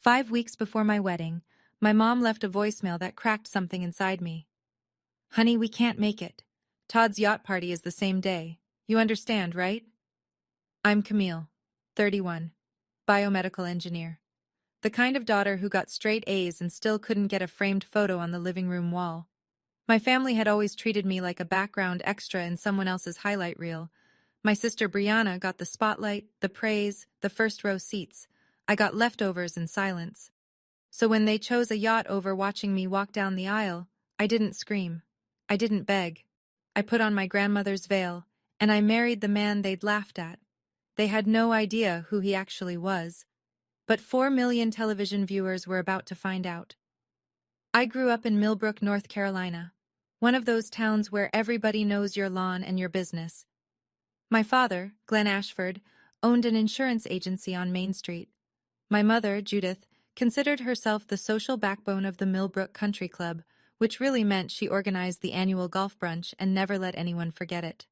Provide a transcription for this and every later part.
5 weeks before my wedding, my mom left a voicemail that cracked something inside me. Honey, we can't make it. Todd's yacht party is the same day. You understand, right? I'm Camille, 31, biomedical engineer. The kind of daughter who got straight A's and still couldn't get a framed photo on the living room wall. My family had always treated me like a background extra in someone else's highlight reel. My sister Brianna got the spotlight, the praise, the first row seats. I got leftovers in silence. So when they chose a yacht over watching me walk down the aisle, I didn't scream. I didn't beg. I put on my grandmother's veil, and I married the man they'd laughed at. They had no idea who he actually was. But 4 million television viewers were about to find out. I grew up in Millbrook, North Carolina, one of those towns where everybody knows your lawn and your business. My father, Glenn Ashford, owned an insurance agency on Main Street. My mother, Judith, considered herself the social backbone of the Millbrook Country Club, which really meant she organized the annual golf brunch and never let anyone forget it.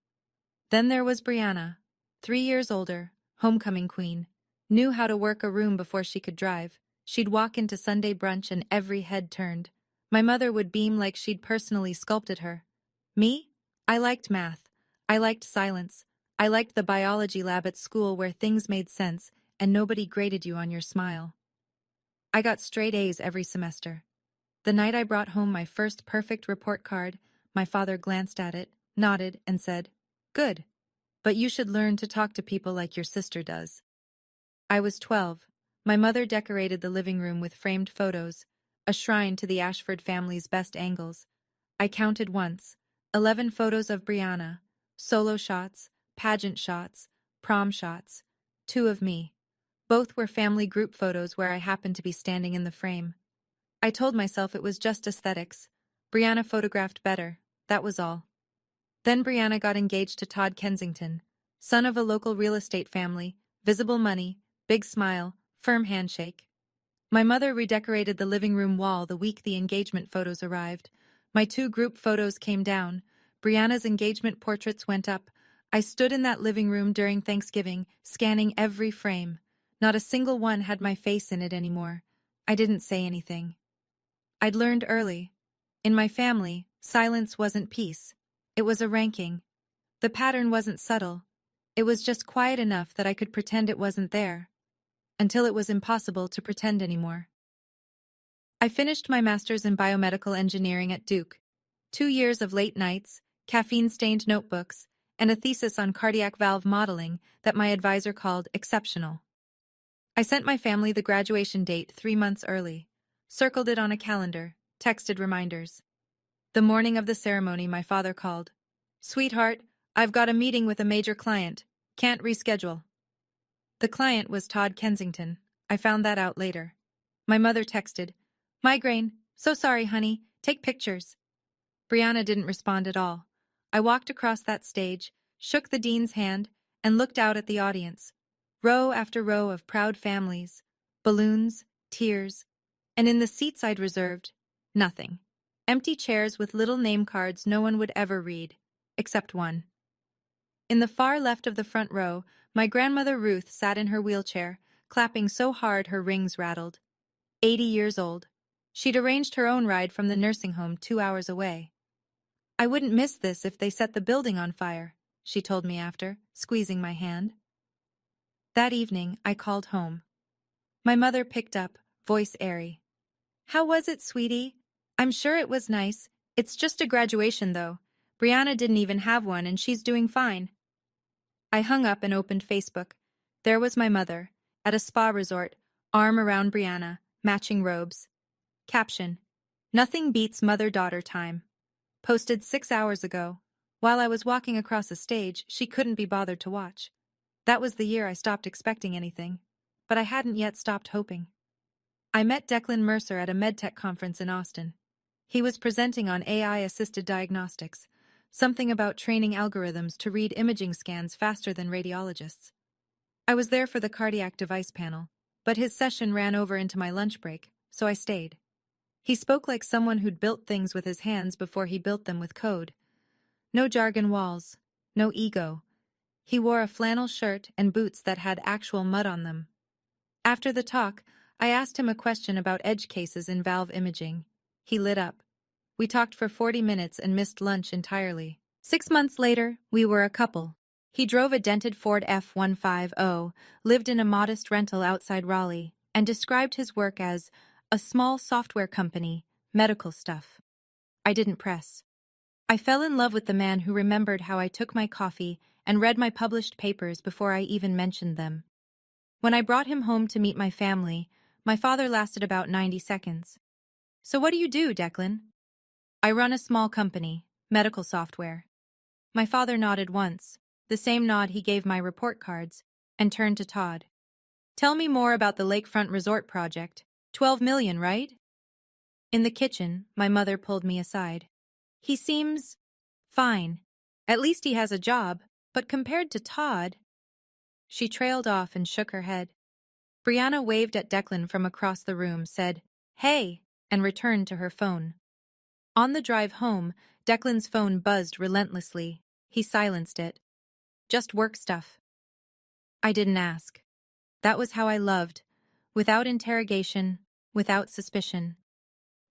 Then there was Brianna, 3 years older, homecoming queen, knew how to work a room before she could drive. She'd walk into Sunday brunch and every head turned. My mother would beam like she'd personally sculpted her. Me? I liked math. I liked silence. I liked the biology lab at school where things made sense and nobody graded you on your smile. I got straight A's every semester. The night I brought home my first perfect report card, my father glanced at it, nodded, and said, "Good. But you should learn to talk to people like your sister does." I was 12. My mother decorated the living room with framed photos, a shrine to the Ashford family's best angles. I counted once, 11 photos of Brianna, solo shots, pageant shots, prom shots, 2 of me. Both were family group photos where I happened to be standing in the frame. I told myself it was just aesthetics. Brianna photographed better, that was all. Then Brianna got engaged to Todd Kensington, son of a local real estate family, visible money, big smile, firm handshake. My mother redecorated the living room wall the week the engagement photos arrived. My 2 group photos came down. Brianna's engagement portraits went up. I stood in that living room during Thanksgiving, scanning every frame. Not a single one had my face in it anymore. I didn't say anything. I'd learned early. In my family, silence wasn't peace. It was a ranking. The pattern wasn't subtle. It was just quiet enough that I could pretend it wasn't there. Until it was impossible to pretend anymore. I finished my master's in biomedical engineering at Duke. 2 years of late nights, caffeine-stained notebooks, and a thesis on cardiac valve modeling that my advisor called exceptional. I sent my family the graduation date 3 months early, circled it on a calendar, texted reminders. The morning of the ceremony, my father called. "Sweetheart, I've got a meeting with a major client. Can't reschedule." The client was Todd Kensington. I found that out later. My mother texted, "Migraine. So sorry, honey. Take pictures." Brianna didn't respond at all. I walked across that stage, shook the dean's hand, and looked out at the audience. Row after row of proud families, balloons, tears, and in the seats I'd reserved, nothing. Empty chairs with little name cards no one would ever read, except one. In the far left of the front row, my grandmother Ruth sat in her wheelchair, clapping so hard her rings rattled. 80 years old. She'd arranged her own ride from the nursing home 2 hours away. "I wouldn't miss this if they set the building on fire," she told me after, squeezing my hand. That evening, I called home. My mother picked up, voice airy. "How was it, sweetie? I'm sure it was nice. It's just a graduation, though. Brianna didn't even have one, and she's doing fine." I hung up and opened Facebook. There was my mother, at a spa resort, arm around Brianna, matching robes. Caption: "Nothing beats mother-daughter time." Posted 6 hours ago. While I was walking across a stage, she couldn't be bothered to watch. That was the year I stopped expecting anything. But I hadn't yet stopped hoping. I met Declan Mercer at a medtech conference in Austin. He was presenting on AI-assisted diagnostics, something about training algorithms to read imaging scans faster than radiologists. I was there for the cardiac device panel, but his session ran over into my lunch break, so I stayed. He spoke like someone who'd built things with his hands before he built them with code. No jargon walls, no ego. He wore a flannel shirt and boots that had actual mud on them. After the talk, I asked him a question about edge cases in valve imaging. He lit up. We talked for 40 minutes and missed lunch entirely. 6 months later, we were a couple. He drove a dented Ford F-150, lived in a modest rental outside Raleigh, and described his work as a small software company, medical stuff. I didn't press. I fell in love with the man who remembered how I took my coffee and read my published papers before I even mentioned them. When I brought him home to meet my family, my father lasted about 90 seconds. "So what do you do, Declan?" "I run a small company, medical software." My father nodded once, the same nod he gave my report cards, and turned to Todd. "Tell me more about the lakefront resort project. 12 million, right?" In the kitchen, my mother pulled me aside. "He seems fine. At least he has a job, but compared to Todd..." She trailed off and shook her head. Brianna waved at Declan from across the room, said, "Hey," and returned to her phone. On the drive home, Declan's phone buzzed relentlessly. He silenced it. "Just work stuff." I didn't ask. That was how I loved, without interrogation, without suspicion.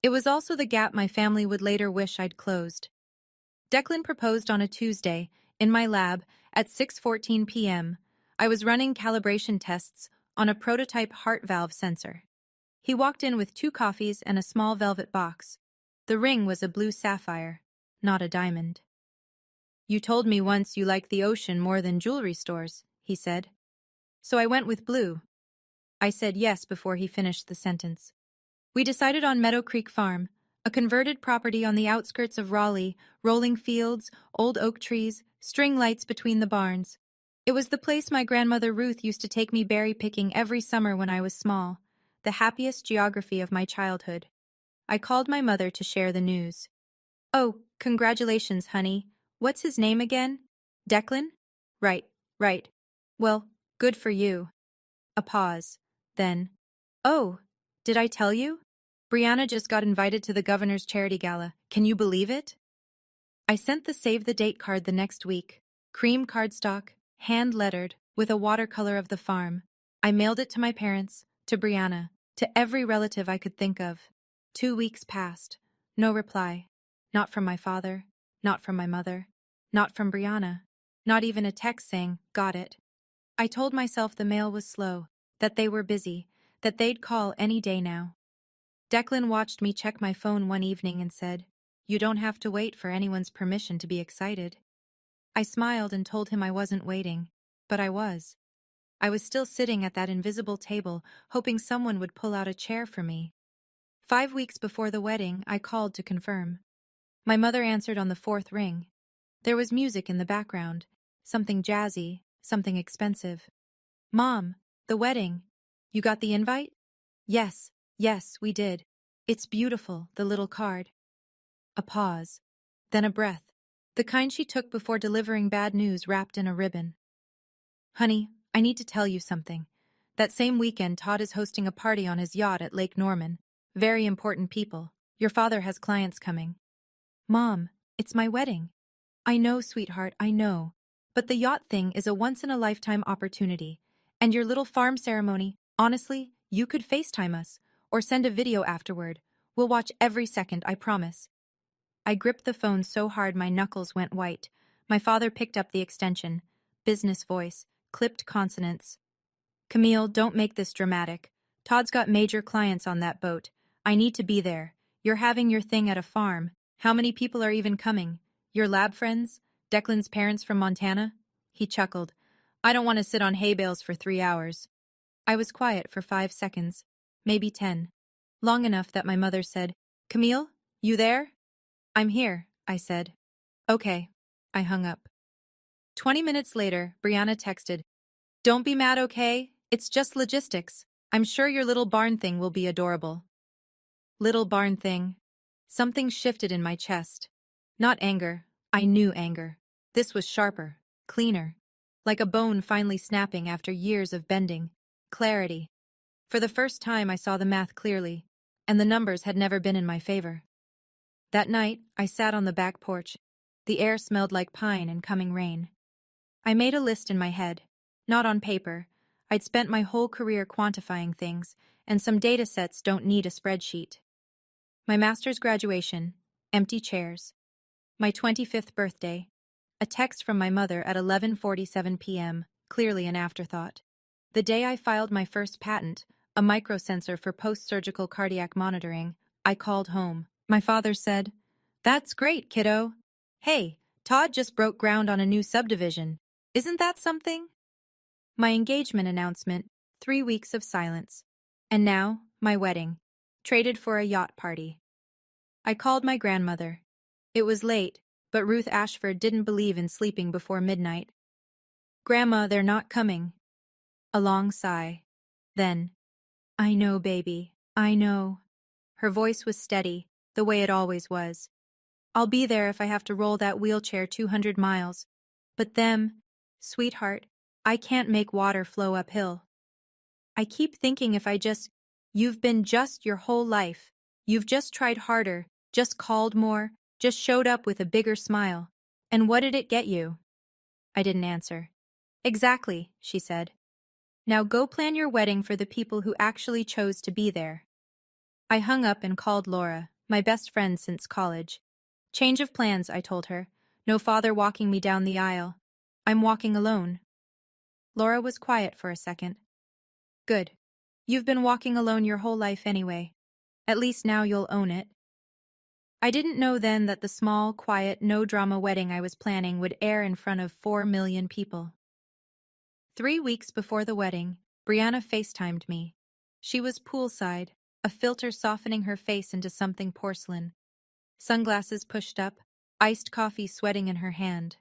It was also the gap my family would later wish I'd closed. Declan proposed on a Tuesday, in my lab, at 6:14 p.m. I was running calibration tests on a prototype heart valve sensor. He walked in with 2 coffees and a small velvet box. The ring was a blue sapphire, not a diamond. "You told me once you liked the ocean more than jewelry stores," he said. "So I went with blue." I said yes before he finished the sentence. We decided on Meadow Creek Farm, a converted property on the outskirts of Raleigh, rolling fields, old oak trees, string lights between the barns. It was the place my grandmother Ruth used to take me berry picking every summer when I was small, the happiest geography of my childhood. I called my mother to share the news. "Oh, congratulations, honey. What's his name again? Declan?" Right. Well, good for you." A pause. Then, "Oh, did I tell you? Brianna just got invited to the governor's charity gala. Can you believe it?" I sent the save the date card the next week. Cream cardstock, hand-lettered, with a watercolor of the farm. I mailed it to my parents, to Brianna, to every relative I could think of. 2 weeks passed. No reply. Not from my father, not from my mother, not from Brianna, not even a text saying, "Got it." I told myself the mail was slow, that they were busy, that they'd call any day now. Declan watched me check my phone one evening and said, "You don't have to wait for anyone's permission to be excited." I smiled and told him I wasn't waiting, but I was. I was still sitting at that invisible table, hoping someone would pull out a chair for me. 5 weeks before the wedding, I called to confirm. My mother answered on the 4th ring. There was music in the background, something jazzy, something expensive. "Mom, the wedding. You got the invite?" Yes, we did. It's beautiful, the little card." A pause, then a breath, the kind she took before delivering bad news wrapped in a ribbon. "Honey, I need to tell you something. That same weekend, Todd is hosting a party on his yacht at Lake Norman. Very important people. Your father has clients coming." "Mom, it's my wedding." "I know, sweetheart, I know. But the yacht thing is a once-in-a-lifetime opportunity. And your little farm ceremony, honestly, you could FaceTime us, or send a video afterward. We'll watch every second, I promise." I gripped the phone so hard my knuckles went white. My father picked up the extension. Business voice, clipped consonants. "Camille, don't make this dramatic. Todd's got major clients on that boat. I need to be there. You're having your thing at a farm. How many people are even coming? Your lab friends? Declan's parents from Montana?" He chuckled. "I don't want to sit on hay bales for 3 hours." I was quiet for 5 seconds, maybe 10. Long enough that my mother said, "Camille, you there?" "I'm here," I said. "Okay." I hung up. 20 minutes later, Brianna texted, "Don't be mad, okay? It's just logistics. I'm sure your little barn thing will be adorable." Little barn thing. Something shifted in my chest. Not anger. I knew anger. This was sharper, cleaner. Like a bone finally snapping after years of bending. Clarity. For the first time I saw the math clearly, and the numbers had never been in my favor. That night, I sat on the back porch. The air smelled like pine and coming rain. I made a list in my head, not on paper. I'd spent my whole career quantifying things, and some data sets don't need a spreadsheet. My master's graduation, empty chairs. My 25th birthday, a text from my mother at 11:47 p.m., clearly an afterthought. The day I filed my first patent, a microsensor for post-surgical cardiac monitoring, I called home. My father said, "That's great, kiddo. Hey, Todd just broke ground on a new subdivision. Isn't that something?" My engagement announcement, 3 weeks of silence. And now, my wedding, traded for a yacht party. I called my grandmother. It was late, but Ruth Ashford didn't believe in sleeping before midnight. "Grandma, they're not coming." A long sigh. Then, "I know, baby, I know." Her voice was steady, the way it always was. "I'll be there if I have to roll that wheelchair 200 miles. But them, sweetheart, I can't make water flow uphill. I keep thinking if I just, you've been just your whole life. You've just tried harder, just called more, just showed up with a bigger smile. And what did it get you?" I didn't answer. "Exactly," she said. "Now go plan your wedding for the people who actually chose to be there." I hung up and called Laura, my best friend since college. "Change of plans," I told her. "No father walking me down the aisle. I'm walking alone." Laura was quiet for a second. "Good. You've been walking alone your whole life anyway. At least now you'll own it." I didn't know then that the small, quiet, no-drama wedding I was planning would air in front of 4 million people. 3 weeks before the wedding, Brianna FaceTimed me. She was poolside, a filter softening her face into something porcelain. Sunglasses pushed up, iced coffee sweating in her hand.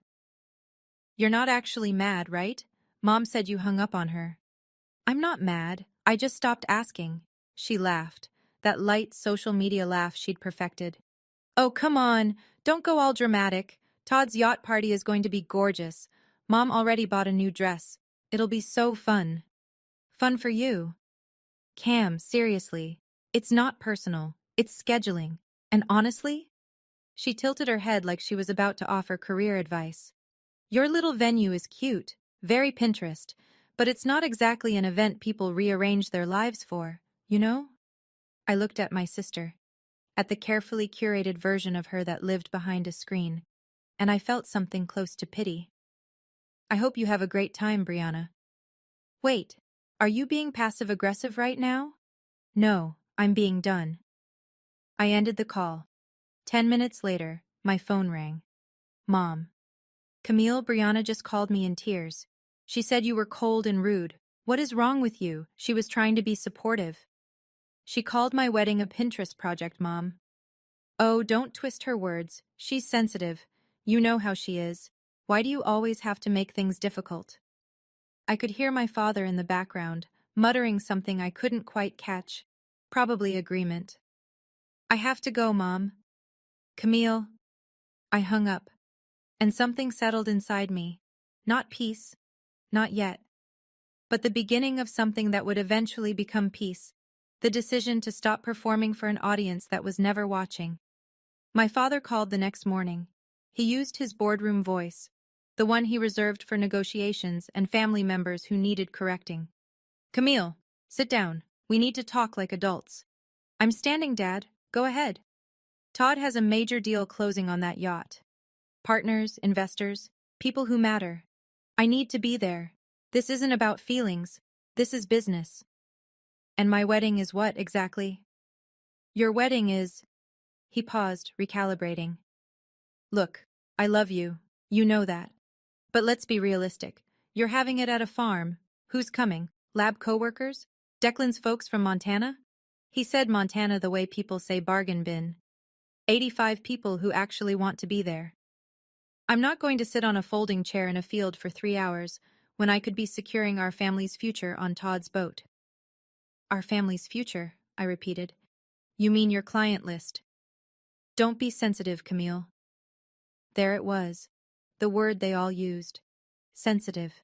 "You're not actually mad, right? Mom said you hung up on her." "I'm not mad. I just stopped asking." She laughed, that light social media laugh she'd perfected. "Oh, come on. Don't go all dramatic. Todd's yacht party is going to be gorgeous. Mom already bought a new dress. It'll be so fun." "Fun for you." "Cam, seriously. It's not personal. It's scheduling. And honestly," she tilted her head like she was about to offer career advice, "your little venue is cute, very Pinterest, but it's not exactly an event people rearrange their lives for, you know?" I looked at my sister, at the carefully curated version of her that lived behind a screen, and I felt something close to pity. "I hope you have a great time, Brianna." "Wait, are you being passive-aggressive right now?" "No, I'm being done." I ended the call. 10 minutes later, my phone rang. "Mom." "Camille, Brianna just called me in tears. She said you were cold and rude. What is wrong with you?" She was trying to be supportive. "She called my wedding a Pinterest project, Mom." "Oh, don't twist her words. She's sensitive. You know how she is. Why do you always have to make things difficult?" I could hear my father in the background, muttering something I couldn't quite catch. Probably agreement. "I have to go, Mom." "Camille." I hung up, and something settled inside me. Not peace, not yet, but the beginning of something that would eventually become peace, the decision to stop performing for an audience that was never watching. My father called the next morning. He used his boardroom voice, the one he reserved for negotiations and family members who needed correcting. "Camille, sit down. We need to talk like adults." "I'm standing, Dad. Go ahead." "Todd has a major deal closing on that yacht. Partners, investors, people who matter. I need to be there. This isn't about feelings. This is business." "And my wedding is what, exactly?" "Your wedding is..." He paused, recalibrating. "Look, I love you. You know that. But let's be realistic. You're having it at a farm. Who's coming? Lab coworkers? Declan's folks from Montana?" He said Montana the way people say bargain bin. 85 people who actually want to be there. I'm not going to sit on a folding chair in a field for 3 hours when I could be securing our family's future on Todd's boat. "Our family's future," I repeated. "You mean your client list." "Don't be sensitive, Camille." There it was, the word they all used. Sensitive.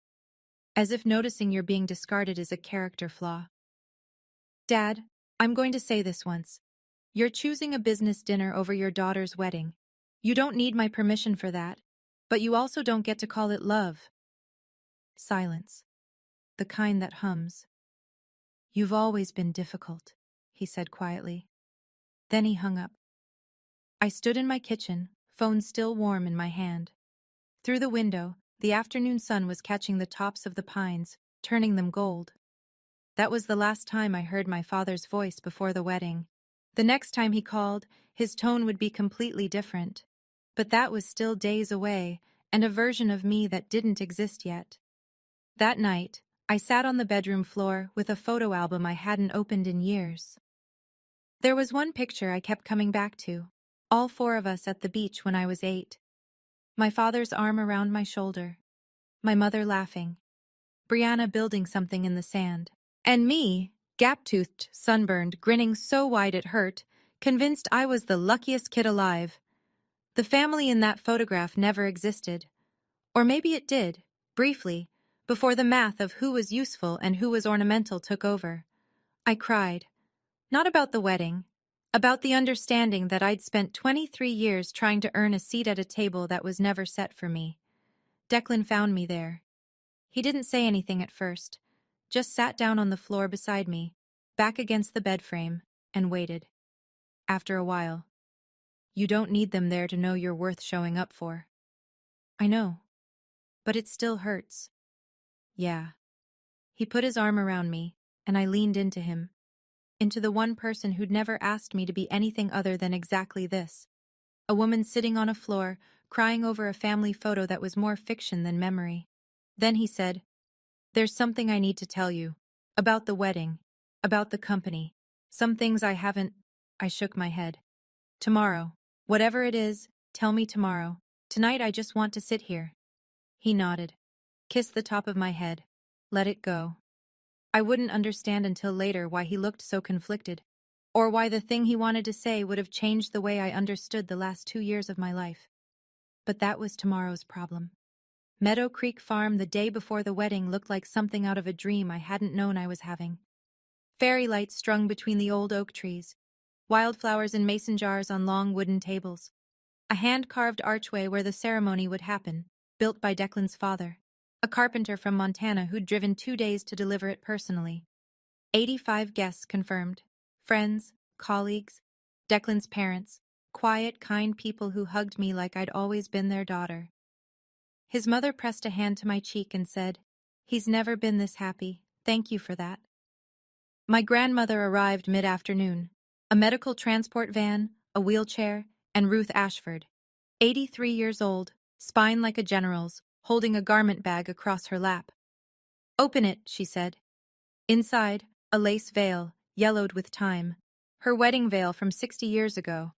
As if noticing you're being discarded is a character flaw. "Dad, I'm going to say this once. You're choosing a business dinner over your daughter's wedding. You don't need my permission for that, but you also don't get to call it love." Silence. The kind that hums. "You've always been difficult," he said quietly. Then he hung up. I stood in my kitchen, phone still warm in my hand. Through the window, the afternoon sun was catching the tops of the pines, turning them gold. That was the last time I heard my father's voice before the wedding. The next time he called, his tone would be completely different. But that was still days away, and a version of me that didn't exist yet. That night, I sat on the bedroom floor with a photo album I hadn't opened in years. There was one picture I kept coming back to, all four of us at the beach when I was 8. My father's arm around my shoulder, my mother laughing, Brianna building something in the sand, and me, gap-toothed, sunburned, grinning so wide it hurt, convinced I was the luckiest kid alive. The family in that photograph never existed. Or maybe it did, briefly, before the math of who was useful and who was ornamental took over. I cried. Not about the wedding. About the understanding that I'd spent 23 years trying to earn a seat at a table that was never set for me. Declan found me there. He didn't say anything at first, just sat down on the floor beside me, back against the bed frame, and waited. After a while, "You don't need them there to know you're worth showing up for." "I know. But it still hurts." "Yeah." He put his arm around me, and I leaned into him. Into the one person who'd never asked me to be anything other than exactly this. A woman sitting on a floor, crying over a family photo that was more fiction than memory. Then he said, "There's something I need to tell you. About the wedding. About the company. Some things I haven't—" I shook my head. "Tomorrow. Whatever it is, tell me tomorrow. Tonight I just want to sit here." He nodded. Kissed the top of my head. Let it go. I wouldn't understand until later why he looked so conflicted, or why the thing he wanted to say would have changed the way I understood the last 2 years of my life. But that was tomorrow's problem. Meadow Creek Farm the day before the wedding looked like something out of a dream I hadn't known I was having. Fairy lights strung between the old oak trees, wildflowers in mason jars on long wooden tables, a hand-carved archway where the ceremony would happen, built by Declan's father, a carpenter from Montana who'd driven 2 days to deliver it personally. 85 guests confirmed. Friends, colleagues, Declan's parents, quiet, kind people who hugged me like I'd always been their daughter. His mother pressed a hand to my cheek and said, "He's never been this happy. Thank you for that." My grandmother arrived mid-afternoon. A medical transport van, a wheelchair, and Ruth Ashford, 83 years old, spine like a general's, holding a garment bag across her lap. "Open it," she said. Inside, a lace veil, yellowed with time. Her wedding veil from 60 years ago.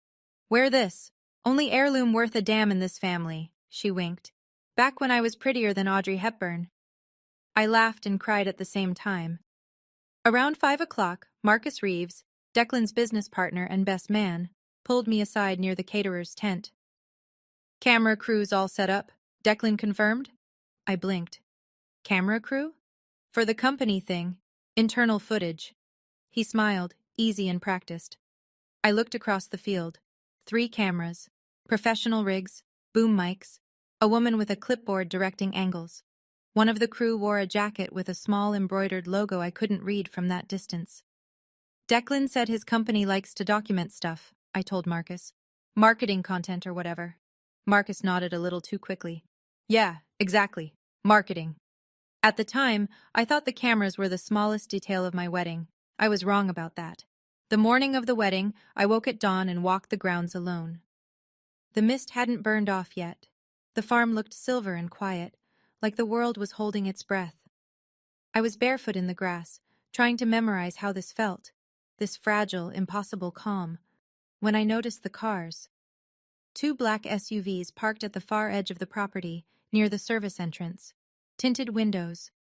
"Wear this. Only heirloom worth a damn in this family," she winked. "Back when I was prettier than Audrey Hepburn." I laughed and cried at the same time. Around 5 o'clock, Marcus Reeves, Declan's business partner and best man, pulled me aside near the caterer's tent. "Camera crew's all set up," Declan confirmed. I blinked. "Camera crew?" "For the company thing. Internal footage." He smiled, easy and practiced. I looked across the field. 3 cameras, professional rigs, boom mics, a woman with a clipboard directing angles. One of the crew wore a jacket with a small embroidered logo I couldn't read from that distance. "Declan said his company likes to document stuff," I told Marcus. "Marketing content or whatever." Marcus nodded a little too quickly. "Yeah, exactly. Marketing." At the time, I thought the cameras were the smallest detail of my wedding. I was wrong about that. The morning of the wedding, I woke at dawn and walked the grounds alone. The mist hadn't burned off yet. The farm looked silver and quiet, like the world was holding its breath. I was barefoot in the grass, trying to memorize how this felt, this fragile, impossible calm, when I noticed the cars. 2 black SUVs parked at the far edge of the property, near the service entrance. Tinted windows.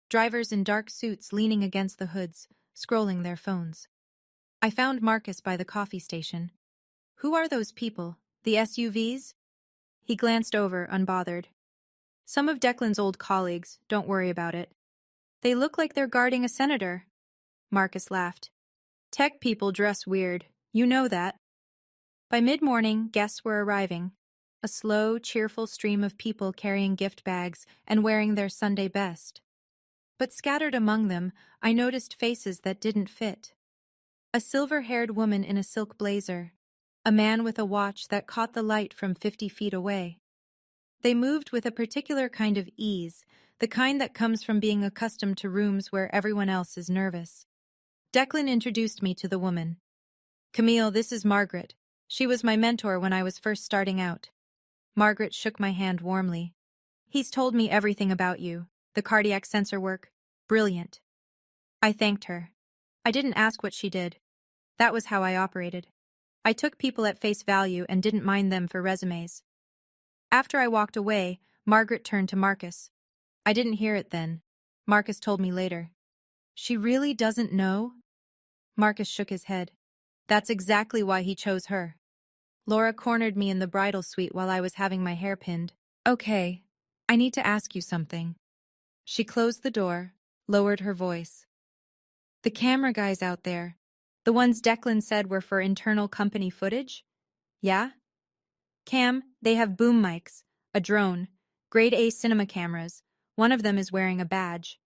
Drivers in dark suits leaning against the hoods, scrolling their phones. I found Marcus by the coffee station. "Who are those people? The SUVs?" He glanced over, unbothered. "Some of Declan's old colleagues, don't worry about it." "They look like they're guarding a senator." Marcus laughed. "Tech people dress weird. You know that." By mid-morning, guests were arriving. A slow, cheerful stream of people carrying gift bags and wearing their Sunday best. But scattered among them, I noticed faces that didn't fit. A silver-haired woman in a silk blazer. A man with a watch that caught the light from 50 feet away. They moved with a particular kind of ease, the kind that comes from being accustomed to rooms where everyone else is nervous. Declan introduced me to the woman. "Camille, this is Margaret. She was my mentor when I was first starting out." Margaret shook my hand warmly. "He's told me everything about you. The cardiac sensor work. Brilliant." I thanked her. I didn't ask what she did. That was how I operated. I took people at face value and didn't mind them for resumes. After I walked away, Margaret turned to Marcus. I didn't hear it then. Marcus told me later. "She really doesn't know?" Marcus shook his head. "That's exactly why he chose her." Laura cornered me in the bridal suite while I was having my hair pinned. "Okay, I need to ask you something." She closed the door, lowered her voice. "The camera guys out there, the ones Declan said were for internal company footage? Yeah? Cam, they have boom mics, a drone, grade A cinema cameras. One of them is wearing a badge."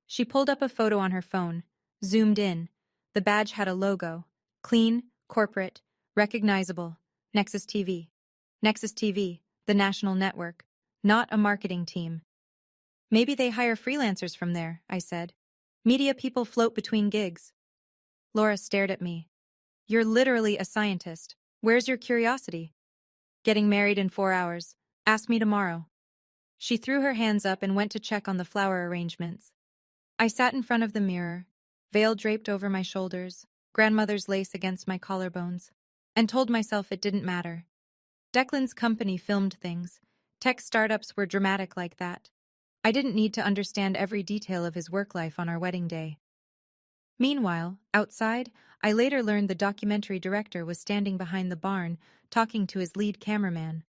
She pulled up a photo on her phone, zoomed in. The badge had a logo. Clean, corporate, recognizable. Nexus TV. Nexus TV, the national network. Not a marketing team. "Maybe they hire freelancers from there," I said. "Media people float between gigs." Laura stared at me. "You're literally a scientist. Where's your curiosity?" "Getting married in 4 hours. Ask me tomorrow." She threw her hands up and went to check on the flower arrangements. I sat in front of the mirror, veil draped over my shoulders, grandmother's lace against my collarbones, and told myself it didn't matter. Declan's company filmed things. Tech startups were dramatic like that. I didn't need to understand every detail of his work life on our wedding day. Meanwhile, outside, I later learned the documentary director was standing behind the barn, talking to his lead cameraman.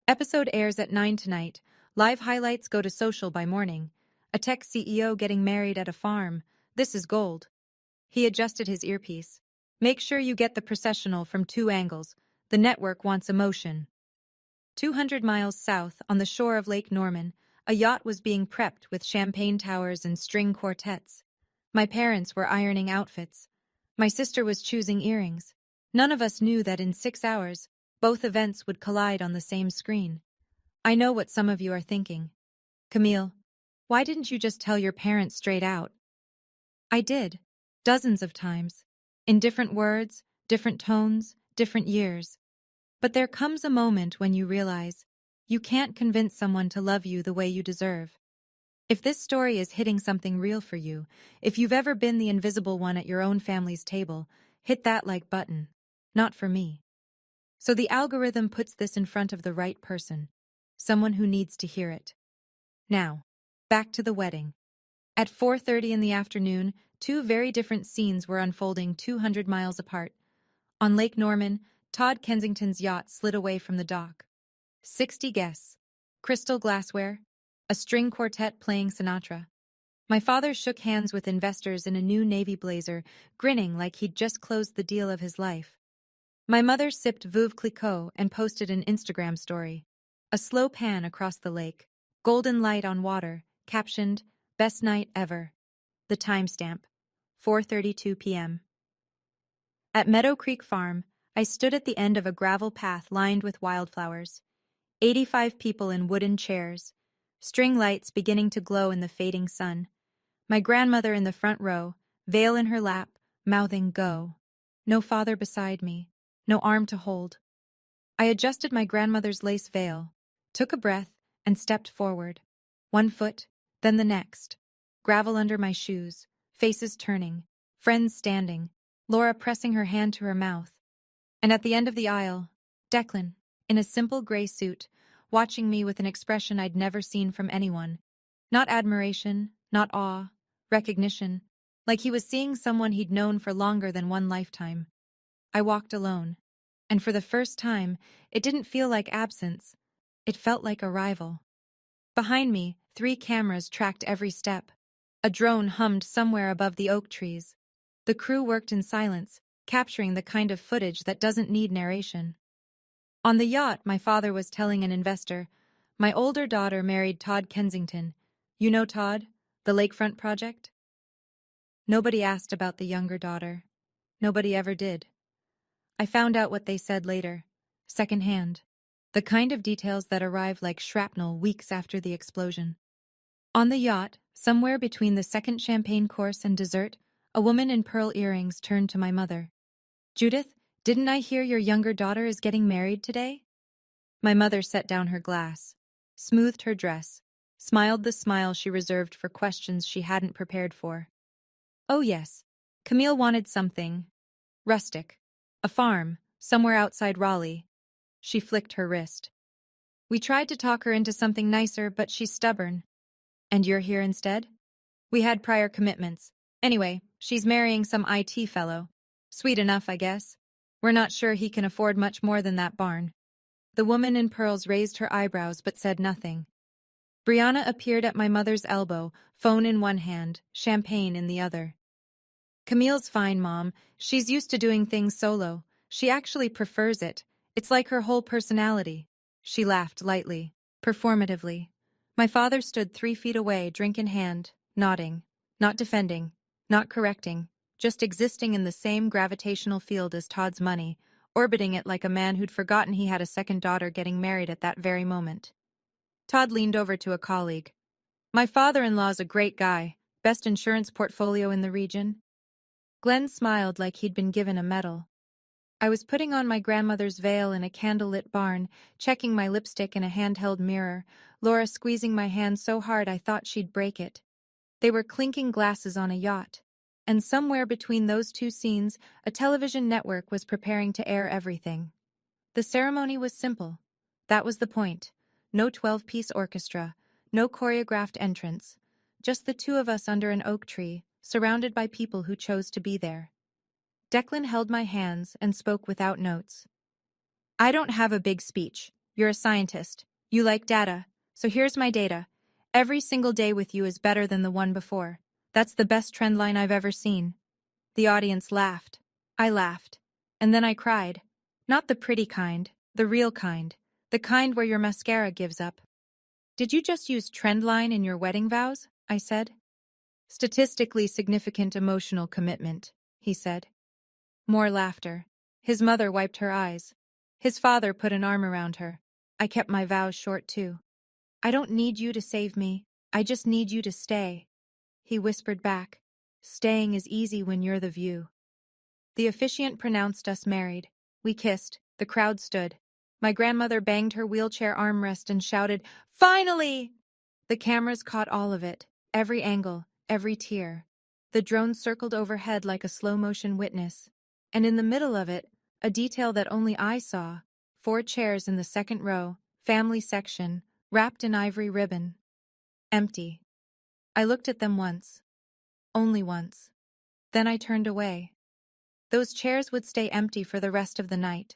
Episode airs at 9 tonight. Live highlights go to social by morning. A tech CEO getting married at a farm. This is gold. He adjusted his earpiece. "Make sure you get the processional from 2 angles. The network wants emotion." 200 miles south, on the shore of Lake Norman, a yacht was being prepped with champagne towers and string quartets. My parents were ironing outfits. My sister was choosing earrings. None of us knew that in 6 hours, both events would collide on the same screen. I know what some of you are thinking. "Camille, why didn't you just tell your parents straight out?" I did. Dozens of times. In different words, different tones, different years. But there comes a moment when you realize you can't convince someone to love you the way you deserve. If this story is hitting something real for you, if you've ever been the invisible one at your own family's table, hit that like button. Not for me. So the algorithm puts this in front of the right person, someone who needs to hear it. Now, back to the wedding. At 4:30 in the afternoon, 2 very different scenes were unfolding 200 miles apart. On Lake Norman, Todd Kensington's yacht slid away from the dock. 60 guests, crystal glassware, a string quartet playing Sinatra. My father shook hands with investors in a new navy blazer, grinning like he'd just closed the deal of his life. My mother sipped Veuve Clicquot and posted an Instagram story. A slow pan across the lake, golden light on water, captioned, "Best night ever." The timestamp, 4:32 p.m. At Meadow Creek Farm, I stood at the end of a gravel path lined with wildflowers. 85 people in wooden chairs, string lights beginning to glow in the fading sun. My grandmother in the front row, veil in her lap, mouthing "go." No father beside me, no arm to hold. I adjusted my grandmother's lace veil, took a breath, and stepped forward. 1 foot, then the next. Gravel under my shoes, faces turning, friends standing, Laura pressing her hand to her mouth. And at the end of the aisle, Declan, in a simple gray suit, watching me with an expression I'd never seen from anyone. Not admiration, not awe, recognition, like he was seeing someone he'd known for longer than one lifetime. I walked alone, and for the first time, it didn't feel like absence. It felt like arrival. Behind me, 3 cameras tracked every step. A drone hummed somewhere above the oak trees. The crew worked in silence, capturing the kind of footage that doesn't need narration. On the yacht, my father was telling an investor, "My older daughter married Todd Kensington. You know Todd? The lakefront project? Nobody asked about the younger daughter. Nobody ever did. I found out what they said later, secondhand. The kind of details that arrive like shrapnel weeks after the explosion. On the yacht, somewhere between the second champagne course and dessert, a woman in pearl earrings turned to my mother. Judith, didn't I hear your younger daughter is getting married today? My mother set down her glass, smoothed her dress, smiled the smile she reserved for questions she hadn't prepared for. Oh yes, Camille wanted something rustic. A farm, somewhere outside Raleigh. She flicked her wrist. We tried to talk her into something nicer, but she's stubborn. And you're here instead? We had prior commitments. Anyway, she's marrying some IT fellow. Sweet enough, I guess. We're not sure he can afford much more than that barn. The woman in pearls raised her eyebrows but said nothing. Brianna appeared at my mother's elbow, phone in one hand, champagne in the other. Camille's fine, Mom. She's used to doing things solo. She actually prefers it. It's like her whole personality. She laughed lightly, performatively. My father stood 3 feet away, drink in hand, nodding, not defending, not correcting, just existing in the same gravitational field as Todd's money, orbiting it like a man who'd forgotten he had a second daughter getting married at that very moment. Todd leaned over to a colleague. My father-in-law's a great guy, best insurance portfolio in the region. Glenn smiled like he'd been given a medal. I was putting on my grandmother's veil in a candlelit barn, checking my lipstick in a handheld mirror, Laura squeezing my hand so hard I thought she'd break it. They were clinking glasses on a yacht. And somewhere between those two scenes, a television network was preparing to air everything. The ceremony was simple. That was the point. No 12-piece orchestra, no choreographed entrance. Just the two of us under an oak tree, surrounded by people who chose to be there. Declan held my hands and spoke without notes. I don't have a big speech. You're a scientist. You like data. So here's my data. Every single day with you is better than the one before. That's the best trend line I've ever seen. The audience laughed. I laughed. And then I cried. Not the pretty kind, the real kind. The kind where your mascara gives up. Did you just use trend line in your wedding vows? I said. Statistically significant emotional commitment, he said. More laughter. His mother wiped her eyes. His father put an arm around her. I kept my vows short too. I don't need you to save me. I just need you to stay. He whispered back. Staying is easy when you're the view. The officiant pronounced us married. We kissed. The crowd stood. My grandmother banged her wheelchair armrest and shouted, "Finally!" The cameras caught all of it, every angle, every tear. The drone circled overhead like a slow-motion witness. And in the middle of it, a detail that only I saw, 4 chairs in the second row, family section, wrapped in ivory ribbon. Empty. I looked at them once. Only once. Then I turned away. Those chairs would stay empty for the rest of the night.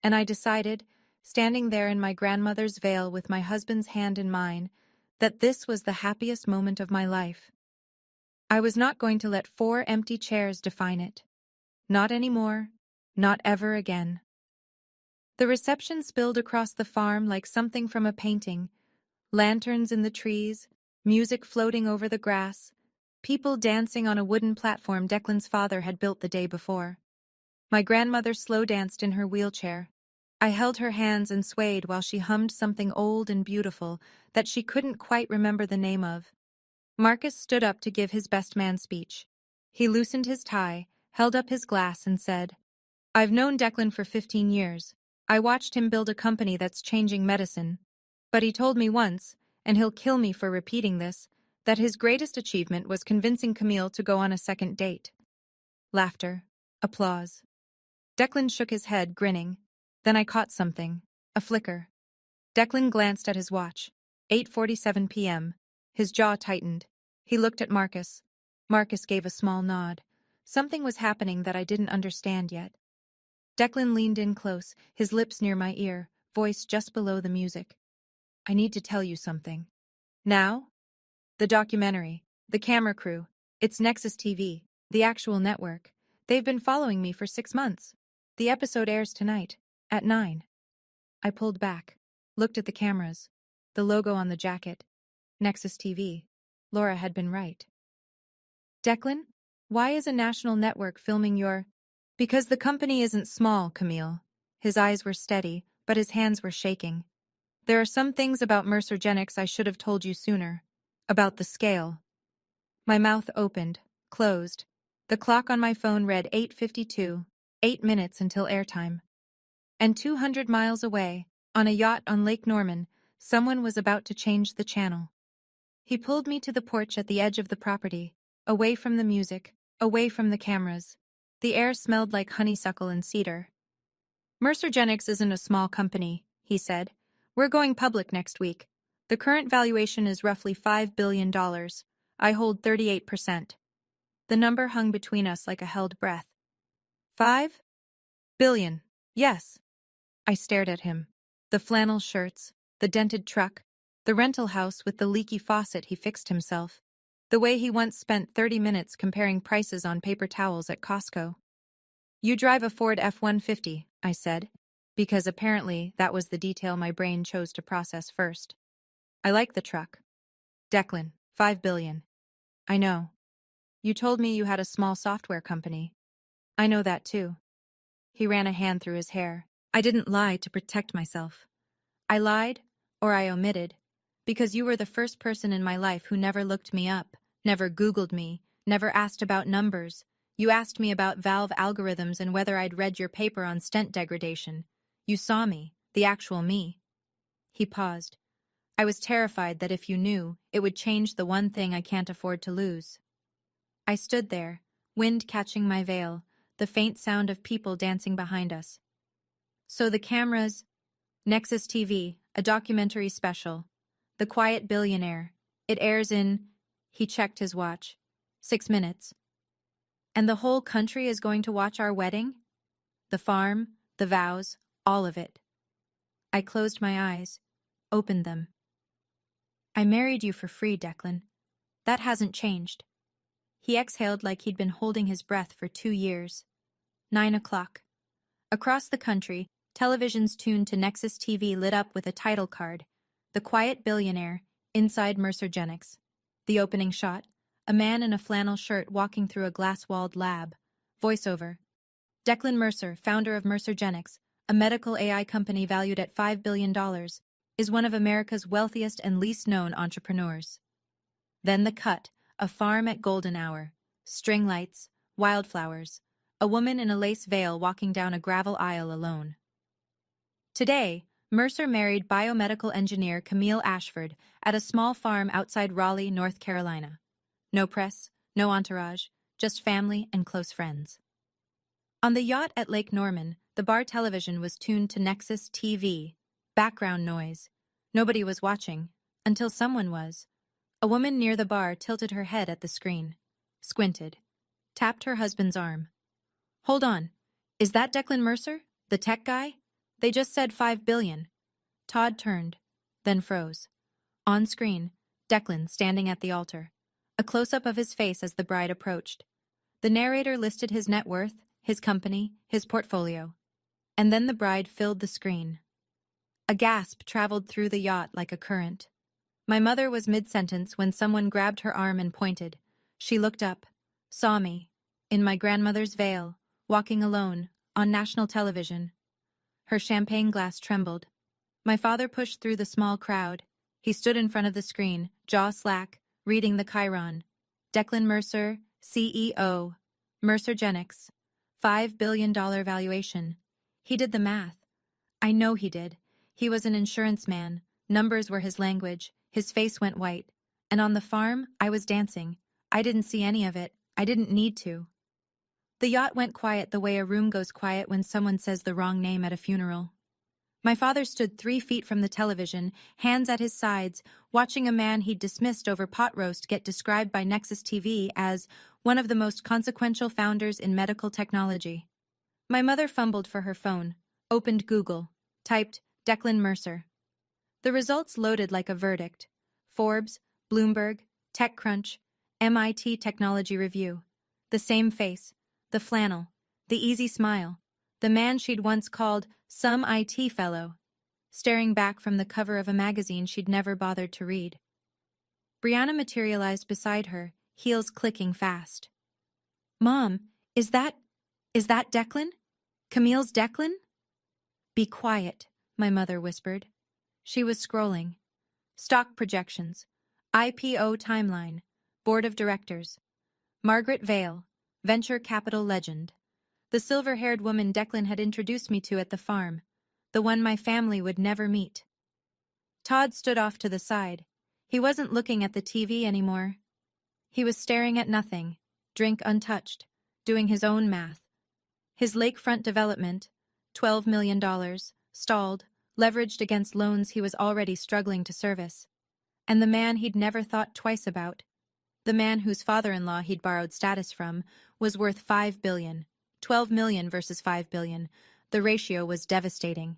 And I decided, standing there in my grandmother's veil with my husband's hand in mine, that this was the happiest moment of my life. I was not going to let 4 empty chairs define it. Not anymore. Not ever again. The reception spilled across the farm like something from a painting. Lanterns in the trees, music floating over the grass, people dancing on a wooden platform Declan's father had built the day before. My grandmother slow danced in her wheelchair. I held her hands and swayed while she hummed something old and beautiful that she couldn't quite remember the name of. Marcus stood up to give his best man speech. He loosened his tie, held up his glass and said, I've known Declan for 15 years. I watched him build a company that's changing medicine. But he told me once, and he'll kill me for repeating this, that his greatest achievement was convincing Camille to go on a second date. Laughter. Applause. Declan shook his head, grinning. Then I caught something. A flicker. Declan glanced at his watch. 8:47 p.m. His jaw tightened. He looked at Marcus. Marcus gave a small nod. Something was happening that I didn't understand yet. Declan leaned in close, his lips near my ear, voice just below the music. I need to tell you something. Now? The documentary. The camera crew. It's Nexus TV. The actual network. They've been following me for 6 months. The episode airs tonight. At 9. I pulled back. Looked at the cameras. The logo on the jacket. Nexus TV. Laura had been right. Declan, why is a national network filming your... Because the company isn't small, Camille. His eyes were steady, but his hands were shaking. There are some things about Mercergenics I should have told you sooner. About the scale. My mouth opened, closed. The clock on my phone read 8:52, 8 minutes until airtime. And 200 miles away, on a yacht on Lake Norman, someone was about to change the channel. He pulled me to the porch at the edge of the property, away from the music, away from the cameras. The air smelled like honeysuckle and cedar. Mercergenics isn't a small company, he said. We're going public next week. The current valuation is roughly $5 billion. I hold 38%. The number hung between us like a held breath. 5 billion. Yes. I stared at him. The flannel shirts, the dented truck, the rental house with the leaky faucet he fixed himself. The way he once spent 30 minutes comparing prices on paper towels at Costco. You drive a Ford F-150, I said, because apparently that was the detail my brain chose to process first. I like the truck. Declan, 5 billion. I know. You told me you had a small software company. I know that too. He ran a hand through his hair. I didn't lie to protect myself. I lied, or I omitted, because you were the first person in my life who never looked me up, never Googled me, never asked about numbers. You asked me about valve algorithms and whether I'd read your paper on stent degradation. You saw me, the actual me. He paused. I was terrified that if you knew, it would change the one thing I can't afford to lose. I stood there, wind catching my veil, the faint sound of people dancing behind us. So the cameras, Nexus TV, a documentary special, The Quiet Billionaire. It airs in, he checked his watch, 6 minutes. And the whole country is going to watch our wedding? The farm, the vows, all of it. I closed my eyes, opened them. I married you for free, Declan. That hasn't changed. He exhaled like he'd been holding his breath for 2 years. 9 o'clock. Across the country, televisions tuned to Nexus TV lit up with a title card, The Quiet Billionaire, Inside Mercergenics. The opening shot, a man in a flannel shirt walking through a glass-walled lab. Voiceover. Declan Mercer, founder of Mercergenics, a medical AI company valued at $5 billion, is one of America's wealthiest and least-known entrepreneurs. Then the cut, a farm at golden hour, string lights, wildflowers, a woman in a lace veil walking down a gravel aisle alone. Today, Mercer married biomedical engineer Camille Ashford at a small farm outside Raleigh, North Carolina. No press, no entourage, just family and close friends. On the yacht at Lake Norman, the bar television was tuned to Nexus TV. Background noise. Nobody was watching, until someone was. A woman near the bar tilted her head at the screen, squinted, tapped her husband's arm. Hold on. Is that Declan Mercer, the tech guy? They just said 5 billion. Todd turned, then froze. On screen, Declan standing at the altar. A close-up of his face as the bride approached. The narrator listed his net worth, his company, his portfolio. And then the bride filled the screen. A gasp traveled through the yacht like a current. My mother was mid-sentence when someone grabbed her arm and pointed. She looked up, saw me, in my grandmother's veil, walking alone, on national television. Her champagne glass trembled. My father pushed through the small crowd. He stood in front of the screen, jaw slack, reading the chyron. Declan Mercer, CEO, Mercergenics, $5 billion valuation. He did the math. I know he did. He was an insurance man. Numbers were his language. His face went white. And on the farm, I was dancing. I didn't see any of it. I didn't need to. The yacht went quiet the way a room goes quiet when someone says the wrong name at a funeral. My father stood 3 feet from the television, hands at his sides, watching a man he'd dismissed over pot roast get described by Nexus TV as one of the most consequential founders in medical technology. My mother fumbled for her phone, opened Google, typed Declan Mercer. The results loaded like a verdict. Forbes, Bloomberg, TechCrunch, MIT Technology Review. The same face, the flannel, the easy smile, the man she'd once called some IT fellow, staring back from the cover of a magazine she'd never bothered to read. Brianna materialized beside her, heels clicking fast. Mom, is that Declan? Camille's Declan? Be quiet, my mother whispered. She was scrolling. Stock projections. IPO timeline. Board of directors. Margaret Vale, venture capital legend. The silver-haired woman Declan had introduced me to at the farm. The one my family would never meet. Todd stood off to the side. He wasn't looking at the TV anymore. He was staring at nothing, drink untouched, doing his own math. His lakefront development, $12 million, stalled, leveraged against loans he was already struggling to service. And the man he'd never thought twice about, the man whose father-in-law he'd borrowed status from, was worth $5 billion. 12 million versus 5 billion. The ratio was devastating.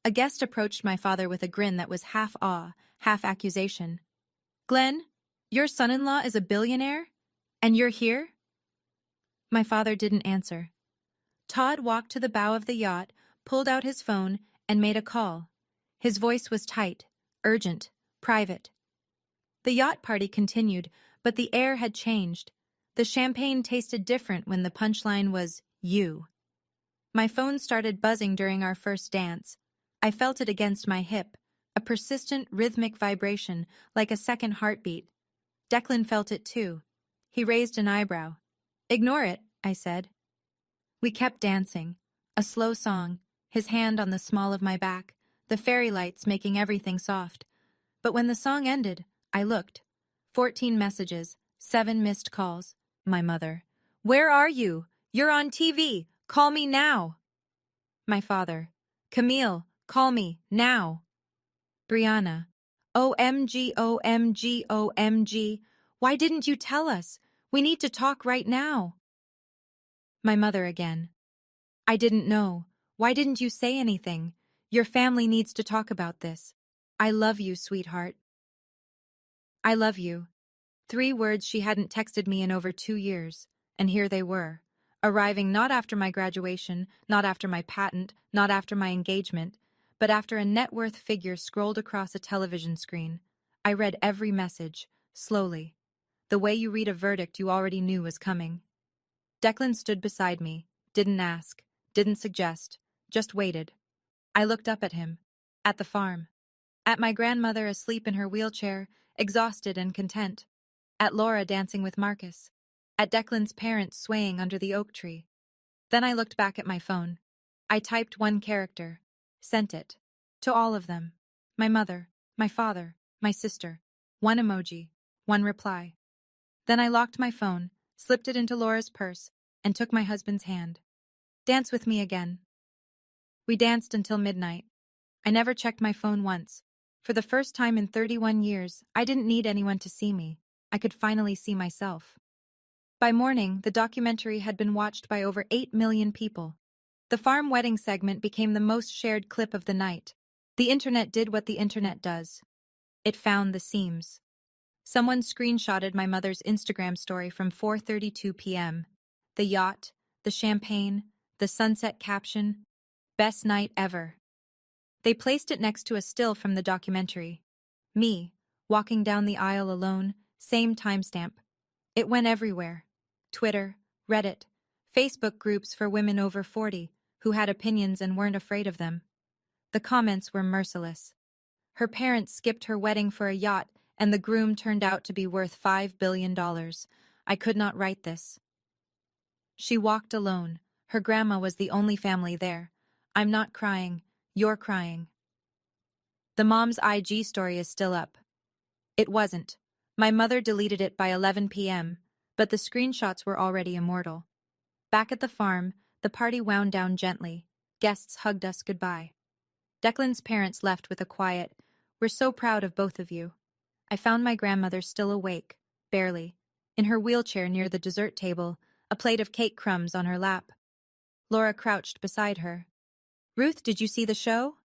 A guest approached my father with a grin that was half awe, half accusation. Glenn, your son-in-law is a billionaire? And you're here? My father didn't answer. Todd walked to the bow of the yacht, pulled out his phone, and made a call. His voice was tight, urgent, private. The yacht party continued, but the air had changed. The champagne tasted different when the punchline was, you. My phone started buzzing during our first dance. I felt it against my hip, a persistent rhythmic vibration, like a second heartbeat. Declan felt it too. He raised an eyebrow. Ignore it, I said. We kept dancing, a slow song, his hand on the small of my back, the fairy lights making everything soft. But when the song ended, I looked. 14 messages, 7 missed calls. My mother. Where are you? You're on TV. Call me now. My father. Camille, call me now. Brianna. OMG, OMG, OMG. Why didn't you tell us? We need to talk right now. My mother again. I didn't know. Why didn't you say anything? Your family needs to talk about this. I love you, sweetheart. I love you. 3 words she hadn't texted me in over 2 years, and here they were, arriving not after my graduation, not after my patent, not after my engagement, but after a net worth figure scrolled across a television screen. I read every message, slowly, the way you read a verdict you already knew was coming. Declan stood beside me, didn't ask, didn't suggest, just waited. I looked up at him, at the farm, at my grandmother asleep in her wheelchair, exhausted and content, at Laura dancing with Marcus, at Declan's parents swaying under the oak tree. Then I looked back at my phone. I typed 1 character, sent it, to all of them, my mother, my father, my sister, 1 emoji, 1 reply. Then I locked my phone, slipped it into Laura's purse, and took my husband's hand. Dance with me again. We danced until midnight. I never checked my phone once. For the first time in 31 years, I didn't need anyone to see me. I could finally see myself. By morning, the documentary had been watched by over 8 million people. The farm wedding segment became the most shared clip of the night. The internet did what the internet does. It found the seams. Someone screenshotted my mother's Instagram story from 4:32 p.m. The yacht, the champagne, the sunset caption, best night ever. They placed it next to a still from the documentary. Me, walking down the aisle alone, same timestamp. It went everywhere. Twitter, Reddit, Facebook groups for women over 40 who had opinions and weren't afraid of them. The comments were merciless. Her parents skipped her wedding for a yacht, and the groom turned out to be worth $5 billion. I could not write this. She walked alone. Her grandma was the only family there. I'm not crying. You're crying. The mom's IG story is still up. It wasn't. My mother deleted it by 11 p.m., but the screenshots were already immortal. Back at the farm, the party wound down gently. Guests hugged us goodbye. Declan's parents left with a quiet, "We're so proud of both of you." I found my grandmother still awake, barely, in her wheelchair near the dessert table, a plate of cake crumbs on her lap. Laura crouched beside her. "Ruth, did you see the show?"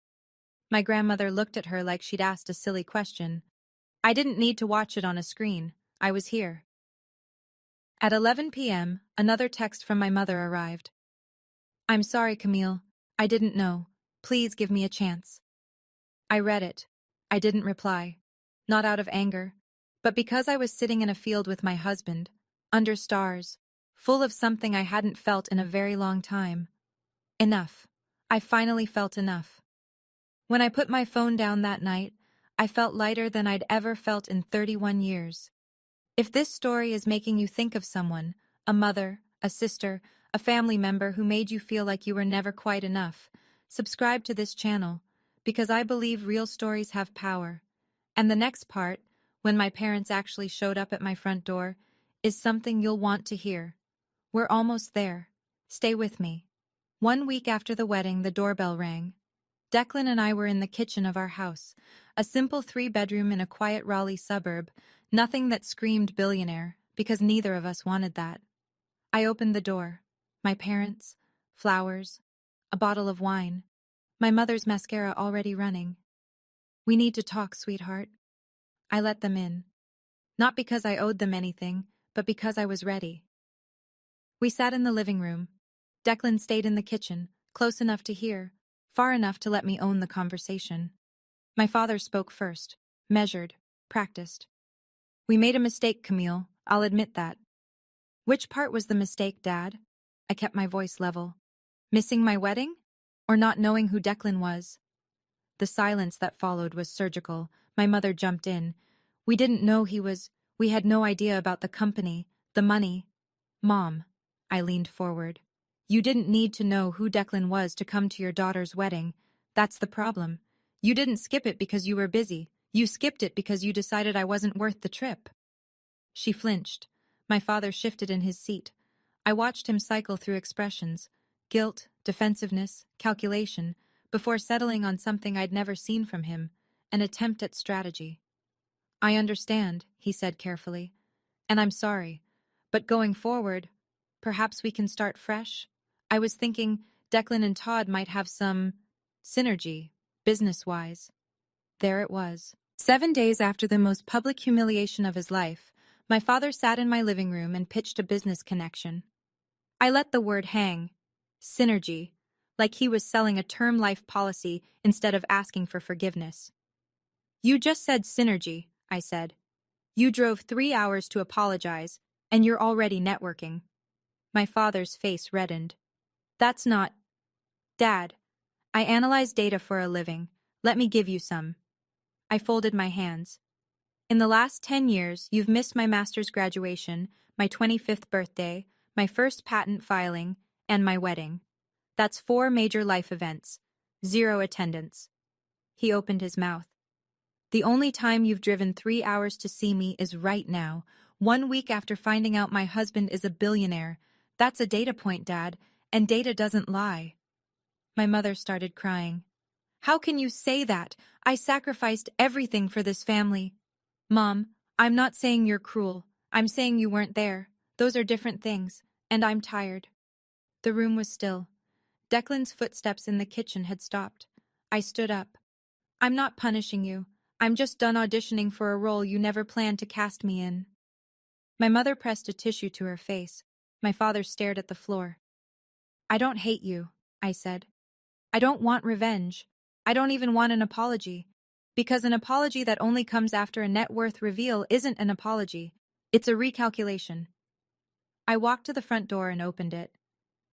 My grandmother looked at her like she'd asked a silly question. I didn't need to watch it on a screen. I was here. At 11 p.m., another text from my mother arrived. "I'm sorry, Camille. I didn't know. Please give me a chance." I read it. I didn't reply. Not out of anger. But because I was sitting in a field with my husband, under stars, full of something I hadn't felt in a very long time. Enough. I finally felt enough. When I put my phone down that night, I felt lighter than I'd ever felt in 31 years. If this story is making you think of someone, a mother, a sister, a family member who made you feel like you were never quite enough, subscribe to this channel, because I believe real stories have power. And the next part, when my parents actually showed up at my front door, is something you'll want to hear. We're almost there. Stay with me. 1 week after the wedding, the doorbell rang. Declan and I were in the kitchen of our house, a simple 3-bedroom in a quiet Raleigh suburb, nothing that screamed billionaire, because neither of us wanted that. I opened the door. My parents, flowers, a bottle of wine, my mother's mascara already running. "We need to talk, sweetheart." I let them in. Not because I owed them anything, but because I was ready. We sat in the living room. Declan stayed in the kitchen, close enough to hear, far enough to let me own the conversation. My father spoke first, measured, practiced. "We made a mistake, Camille. I'll admit that." "Which part was the mistake, Dad?" I kept my voice level. "Missing my wedding? Or not knowing who Declan was?" The silence that followed was surgical. My mother jumped in. "We didn't know he was. We had no idea about the company, the money." "Mom," I leaned forward. "You didn't need to know who Declan was to come to your daughter's wedding. That's the problem. You didn't skip it because you were busy. You skipped it because you decided I wasn't worth the trip." She flinched. My father shifted in his seat. I watched him cycle through expressions: guilt, defensiveness, calculation, before settling on something I'd never seen from him, an attempt at strategy. "I understand," he said carefully. "And I'm sorry. But going forward, perhaps we can start fresh? I was thinking Declan and Todd might have some synergy, business-wise." There it was. 7 days after the most public humiliation of his life, my father sat in my living room and pitched a business connection. I let the word hang. Synergy. Like he was selling a term life policy instead of asking for forgiveness. "You just said synergy," I said. "You drove 3 hours to apologize, and you're already networking." My father's face reddened. "That's not—" "Dad, I analyze data for a living. Let me give you some." I folded my hands. "In the last 10 years, you've missed my master's graduation, my 25th birthday, my first patent filing, and my wedding. That's 4 major life events. 0 attendance." He opened his mouth. "The only time you've driven 3 hours to see me is right now, 1 week after finding out my husband is a billionaire. That's a data point, Dad, and data doesn't lie." My mother started crying. "How can you say that? I sacrificed everything for this family." "Mom, I'm not saying you're cruel. I'm saying you weren't there. Those are different things, and I'm tired." The room was still. Declan's footsteps in the kitchen had stopped. I stood up. "I'm not punishing you. I'm just done auditioning for a role you never planned to cast me in." My mother pressed a tissue to her face. My father stared at the floor. "I don't hate you," I said. "I don't want revenge. I don't even want an apology. Because an apology that only comes after a net worth reveal isn't an apology. It's a recalculation." I walked to the front door and opened it.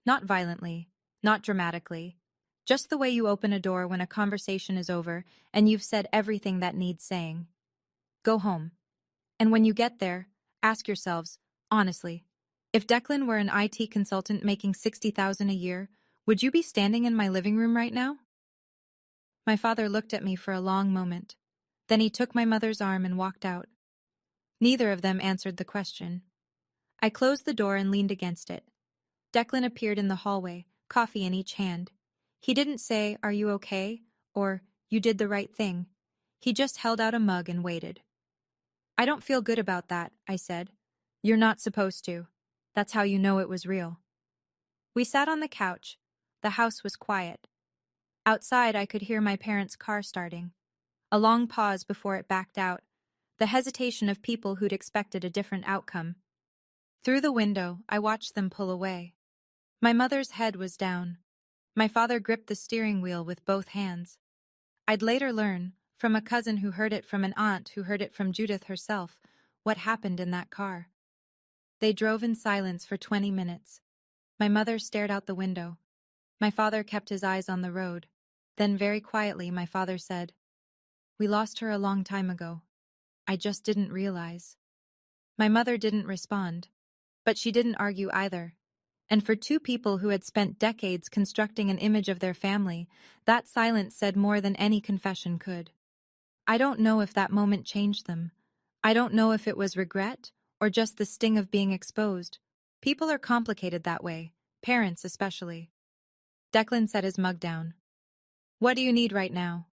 Not violently, not dramatically. Just the way you open a door when a conversation is over and you've said everything that needs saying. Go home. And when you get there, ask yourselves, honestly, if Declan were an IT consultant making $60,000 a year, would you be standing in my living room right now? My father looked at me for a long moment. Then he took my mother's arm and walked out. Neither of them answered the question. I closed the door and leaned against it. Declan appeared in the hallway, coffee in each hand. He didn't say, "Are you okay?" or "You did the right thing." He just held out a mug and waited. "I don't feel good about that," I said. "You're not supposed to. That's how you know it was real." We sat on the couch. The house was quiet. Outside, I could hear my parents' car starting. A long pause before it backed out. The hesitation of people who'd expected a different outcome. Through the window, I watched them pull away. My mother's head was down. My father gripped the steering wheel with both hands. I'd later learn, from a cousin who heard it from an aunt who heard it from Judith herself, what happened in that car. They drove in silence for 20 minutes. My mother stared out the window. My father kept his eyes on the road. Then very quietly, my father said, "We lost her a long time ago. I just didn't realize." My mother didn't respond, but she didn't argue either. And for two people who had spent decades constructing an image of their family, that silence said more than any confession could. I don't know if that moment changed them. I don't know if it was regret or just the sting of being exposed. People are complicated that way, parents especially. Declan set his mug down. "What do you need right now?"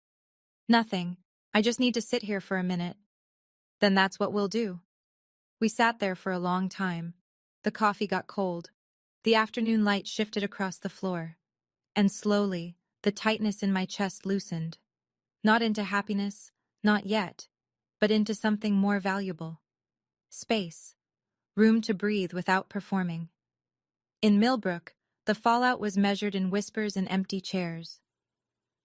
"Nothing. I just need to sit here for a minute." "Then that's what we'll do." We sat there for a long time. The coffee got cold. The afternoon light shifted across the floor. And slowly, the tightness in my chest loosened. Not into happiness, not yet, but into something more valuable. Space. Room to breathe without performing. In Millbrook, the fallout was measured in whispers and empty chairs.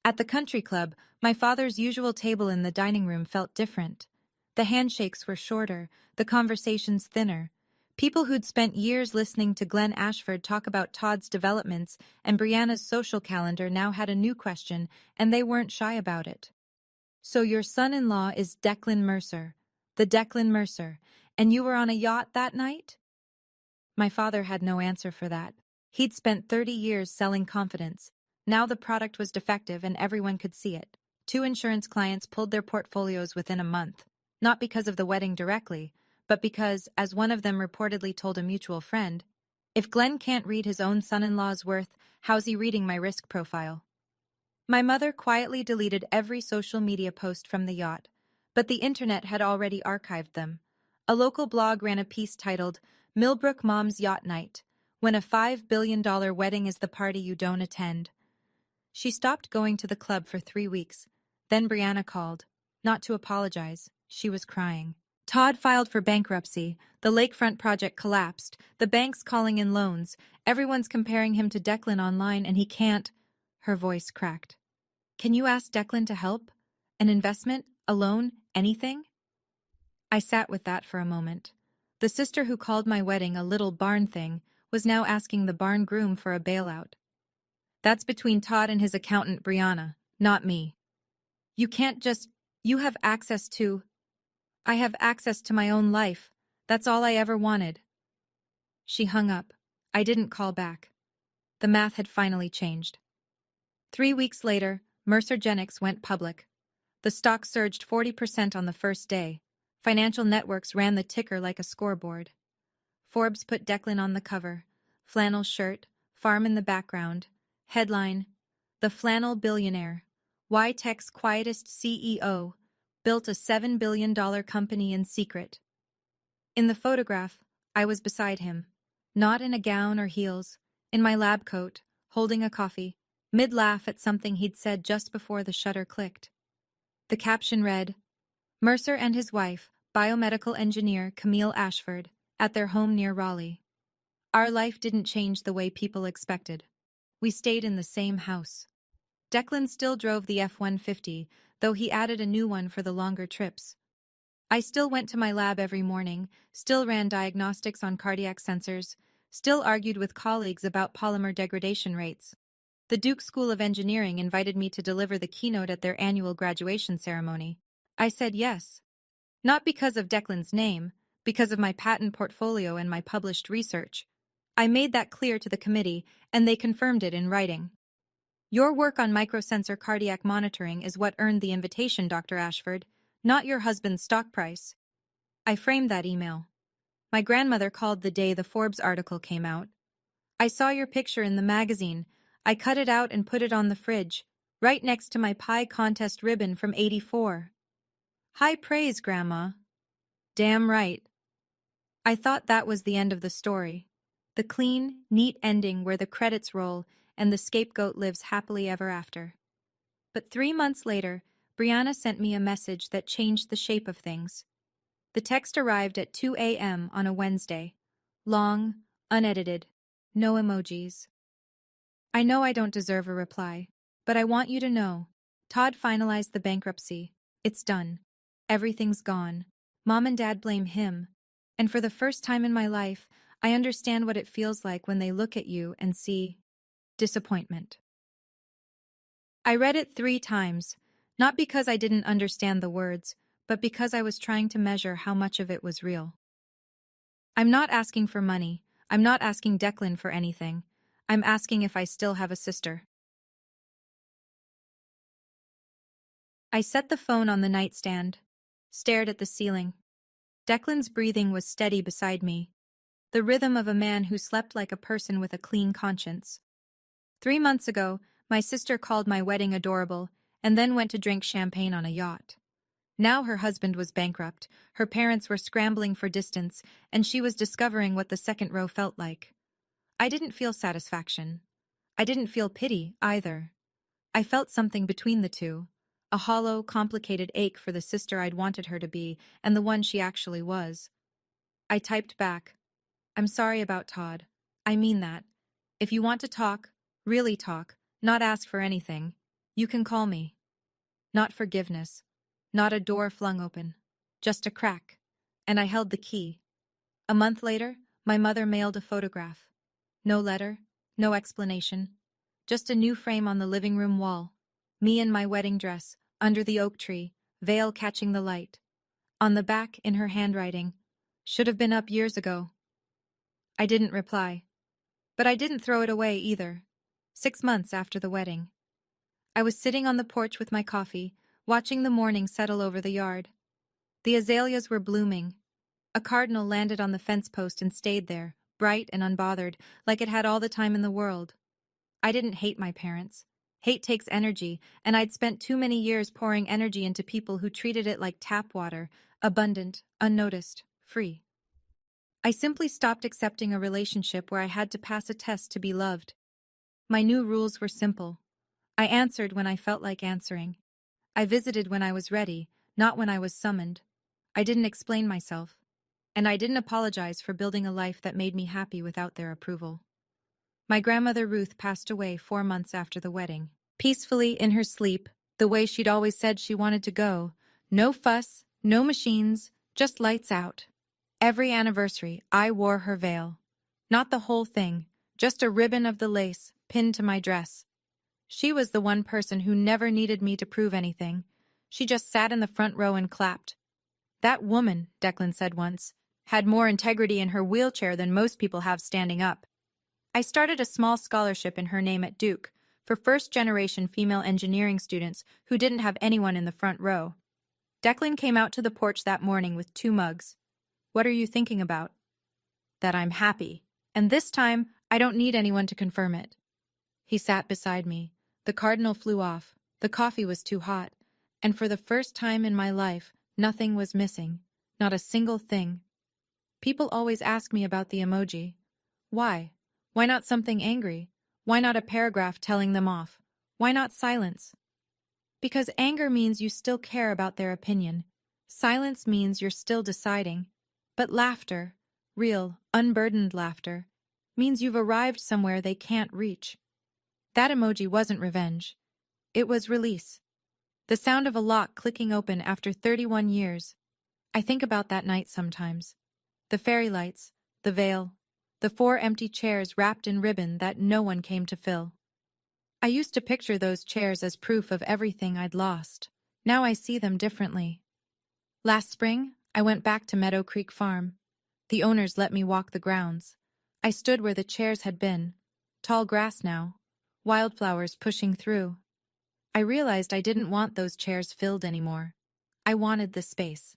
At the country club, my father's usual table in the dining room felt different. The handshakes were shorter, the conversations thinner. People who'd spent years listening to Glenn Ashford talk about Todd's developments and Brianna's social calendar now had a new question, and they weren't shy about it. "So your son-in-law is Declan Mercer, the Declan Mercer, and you were on a yacht that night?" My father had no answer for that. He'd spent 30 years selling confidence. Now the product was defective and everyone could see it. Two insurance clients pulled their portfolios within a month. Not because of the wedding directly, but because, as one of them reportedly told a mutual friend, "If Glenn can't read his own son-in-law's worth, how's he reading my risk profile?" My mother quietly deleted every social media post from the yacht, but the internet had already archived them. A local blog ran a piece titled, "Millbrook Mom's Yacht Night, When a $5 billion Wedding is the Party You Don't Attend." She stopped going to the club for 3 weeks. Then Brianna called. Not to apologize. She was crying. Todd filed for bankruptcy. The lakefront project collapsed. The bank's calling in loans. Everyone's comparing him to Declan online and he can't. Her voice cracked. "Can you ask Declan to help? An investment? A loan? Anything?" I sat with that for a moment. The sister who called my wedding a little barn thing was now asking the barn groom for a bailout. "That's between Todd and his accountant Brianna, not me. You can't just... You have access to... I have access to my own life. That's all I ever wanted." She hung up. I didn't call back. The math had finally changed. 3 weeks later, Mercergenics went public. The stock surged 40% on the first day. Financial networks ran the ticker like a scoreboard. Forbes put Declan on the cover. Flannel shirt, farm in the background. Headline, "The Flannel Billionaire. Why Tech's Quietest CEO Built a $7 billion company in secret." In the photograph, I was beside him. Not in a gown or heels, in my lab coat, holding a coffee, mid-laugh at something he'd said just before the shutter clicked. The caption read, "Mercer and his wife, biomedical engineer Camille Ashford, at their home near Raleigh." Our life didn't change the way people expected. We stayed in the same house. Declan still drove the F-150, though he added a new one for the longer trips. I still went to my lab every morning, still ran diagnostics on cardiac sensors, still argued with colleagues about polymer degradation rates. The Duke School of Engineering invited me to deliver the keynote at their annual graduation ceremony. I said yes. Not because of Declan's name, because of my patent portfolio and my published research. I made that clear to the committee, and they confirmed it in writing. "Your work on microsensor cardiac monitoring is what earned the invitation, Dr. Ashford, not your husband's stock price." I framed that email. My grandmother called the day the Forbes article came out. "I saw your picture in the magazine. I cut it out and put it on the fridge, right next to my pie contest ribbon from '84. High praise, Grandma." "Damn right." I thought that was the end of the story. The clean, neat ending where the credits roll and the scapegoat lives happily ever after. But 3 months later, Brianna sent me a message that changed the shape of things. The text arrived at 2 a.m. on a Wednesday. Long, unedited, no emojis. "I know I don't deserve a reply, but I want you to know. Todd finalized the bankruptcy. It's done. Everything's gone. Mom and Dad blame him. And for the first time in my life, I understand what it feels like when they look at you and see disappointment. I read it 3 times, not because I didn't understand the words, but because I was trying to measure how much of it was real. I'm not asking for money. I'm not asking Declan for anything. I'm asking if I still have a sister. I set the phone on the nightstand, stared at the ceiling. Declan's breathing was steady beside me, the rhythm of a man who slept like a person with a clean conscience. 3 months ago, my sister called my wedding adorable and then went to drink champagne on a yacht. Now her husband was bankrupt, her parents were scrambling for distance, and she was discovering what the second row felt like. I didn't feel satisfaction. I didn't feel pity, either. I felt something between the two, a hollow, complicated ache for the sister I'd wanted her to be and the one she actually was. I typed back, "I'm sorry about Todd. I mean that. If you want to talk, really talk, not ask for anything, you can call me." Not forgiveness. Not a door flung open. Just a crack. And I held the key. A month later, my mother mailed a photograph. No letter, no explanation. Just a new frame on the living room wall. Me in my wedding dress, under the oak tree, veil catching the light. On the back, in her handwriting, "Should have been up years ago." I didn't reply. But I didn't throw it away either. 6 months after the wedding. I was sitting on the porch with my coffee, watching the morning settle over the yard. The azaleas were blooming. A cardinal landed on the fence post and stayed there, bright and unbothered, like it had all the time in the world. I didn't hate my parents. Hate takes energy, and I'd spent too many years pouring energy into people who treated it like tap water, abundant, unnoticed, free. I simply stopped accepting a relationship where I had to pass a test to be loved. My new rules were simple. I answered when I felt like answering. I visited when I was ready, not when I was summoned. I didn't explain myself. And I didn't apologize for building a life that made me happy without their approval. My grandmother Ruth passed away 4 months after the wedding. Peacefully in her sleep, the way she'd always said she wanted to go. No fuss, no machines, just lights out. Every anniversary, I wore her veil. Not the whole thing, just a ribbon of the lace pinned to my dress. She was the one person who never needed me to prove anything. She just sat in the front row and clapped. "That woman," Declan said once, "had more integrity in her wheelchair than most people have standing up." I started a small scholarship in her name at Duke for first-generation female engineering students who didn't have anyone in the front row. Declan came out to the porch that morning with 2 mugs. "What are you thinking about?" "That I'm happy. And this time, I don't need anyone to confirm it." He sat beside me. The cardinal flew off. The coffee was too hot. And for the first time in my life, nothing was missing. Not a single thing. People always ask me about the emoji. Why? Why not something angry? Why not a paragraph telling them off? Why not silence? Because anger means you still care about their opinion. Silence means you're still deciding. But laughter, real, unburdened laughter, means you've arrived somewhere they can't reach. That emoji wasn't revenge. It was release. The sound of a lock clicking open after 31 years. I think about that night sometimes. The fairy lights, the veil, the 4 empty chairs wrapped in ribbon that no one came to fill. I used to picture those chairs as proof of everything I'd lost. Now I see them differently. Last spring, I went back to Meadow Creek Farm. The owners let me walk the grounds. I stood where the chairs had been. Tall grass now. Wildflowers pushing through. I realized I didn't want those chairs filled anymore. I wanted the space.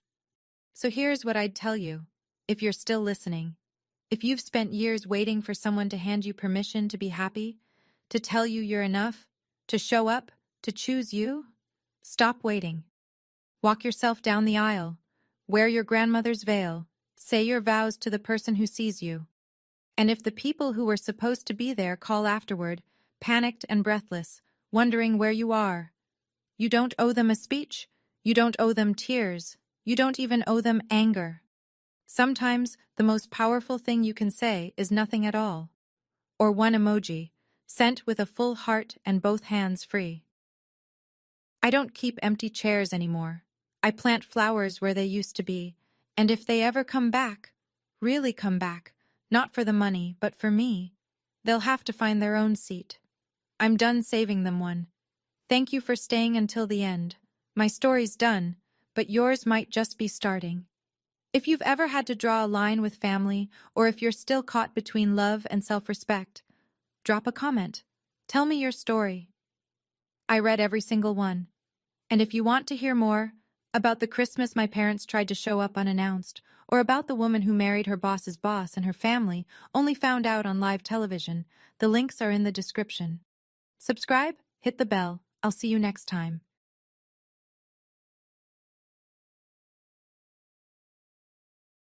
So here's what I'd tell you, if you're still listening. If you've spent years waiting for someone to hand you permission to be happy, to tell you you're enough, to show up, to choose you, stop waiting. Walk yourself down the aisle. Wear your grandmother's veil. Say your vows to the person who sees you. And if the people who were supposed to be there call afterward, panicked and breathless, wondering where you are, you don't owe them a speech. You don't owe them tears. You don't even owe them anger. Sometimes the most powerful thing you can say is nothing at all. Or one emoji, sent with a full heart and both hands free. I don't keep empty chairs anymore. I plant flowers where they used to be, And if they ever come back, really come back, not for the money, but for me, they'll have to find their own seat. I'm done saving them one. Thank you for staying until the end. My story's done, but yours might just be starting. If you've ever had to draw a line with family, or if you're still caught between love and self-respect, drop a comment. Tell me your story. I read every single one. And if you want to hear more about the Christmas my parents tried to show up unannounced, or about the woman who married her boss's boss and her family only found out on live television, the links are in the description. Subscribe, hit the bell. I'll see you next time.